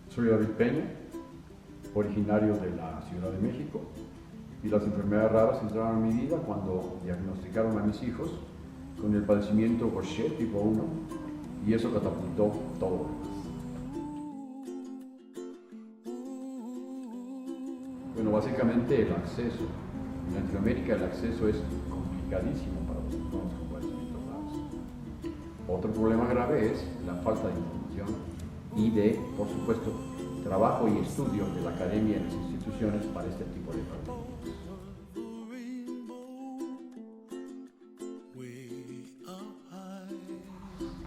Soy David Peña, originario de la Ciudad de México, y las enfermedades raras entraron a mi vida cuando diagnosticaron a mis hijos con el padecimiento Gaucher tipo 1, y eso catapultó todo lo demás. Bueno, básicamente el acceso. En Latinoamérica el acceso es complicadísimo para los personas con padecimientos raros. Otro problema grave es la falta de información y de, por supuesto, trabajo y estudio de la academia y las instituciones para este tipo de padecimientos.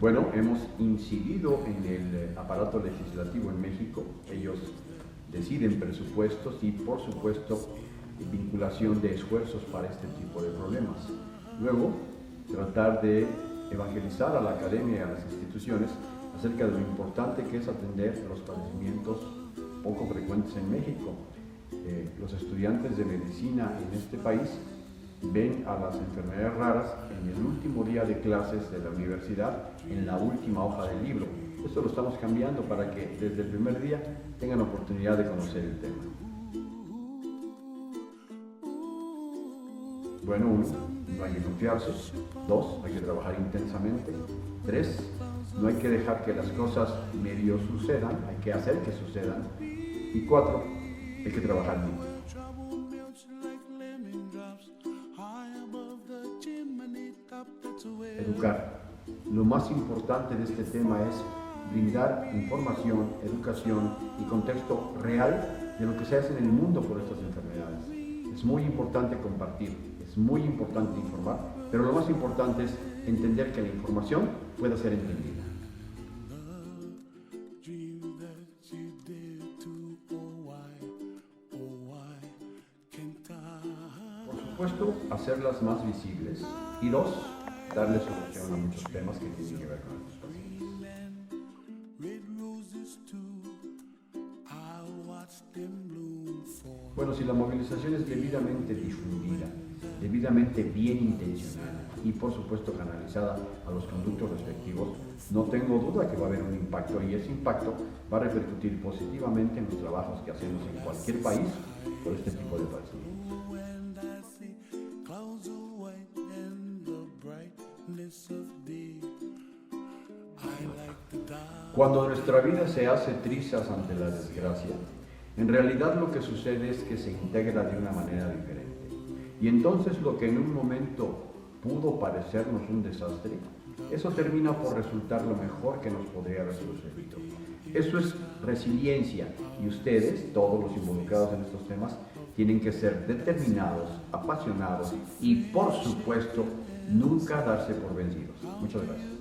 Bueno, hemos incidido en el aparato legislativo en México. Ellos deciden presupuestos y, por supuesto, vinculación de esfuerzos para este tipo de problemas. Luego, tratar de evangelizar a la academia y a las instituciones acerca de lo importante que es atender los padecimientos poco frecuentes en México. Los estudiantes de medicina en este país ven a las enfermedades raras en el último día de clases de la universidad, en la última hoja del libro. Esto lo estamos cambiando para que desde el primer día tengan oportunidad de conocer el tema. Bueno, 1, no hay que confiarse. 2, hay que trabajar intensamente. 3, no hay que dejar que las cosas medio sucedan, hay que hacer que sucedan. Y 4, hay que trabajar mucho. Educar. Lo más importante de este tema es brindar información, educación y contexto real de lo que se hace en el mundo por estas enfermedades. Es muy importante compartir, es muy importante informar, pero lo más importante es entender que la información pueda ser entendida. Por supuesto, hacerlas más visibles. Y 2, darle solución a muchos temas que tienen que ver con estos pacientes. Bueno, si la movilización es debidamente difundida, debidamente bien intencionada y por supuesto canalizada a los conductos respectivos, no tengo duda que va a haber un impacto, y ese impacto va a repercutir positivamente en los trabajos que hacemos en cualquier país por este tipo de padecimientos. Cuando nuestra vida se hace trizas ante la desgracia, en realidad lo que sucede es que se integra de una manera diferente. Y entonces lo que en un momento pudo parecernos un desastre, eso termina por resultar lo mejor que nos podría haber sucedido. Eso es resiliencia, y ustedes, todos los involucrados en estos temas, tienen que ser determinados, apasionados y, por supuesto, nunca darse por vencidos. Muchas gracias.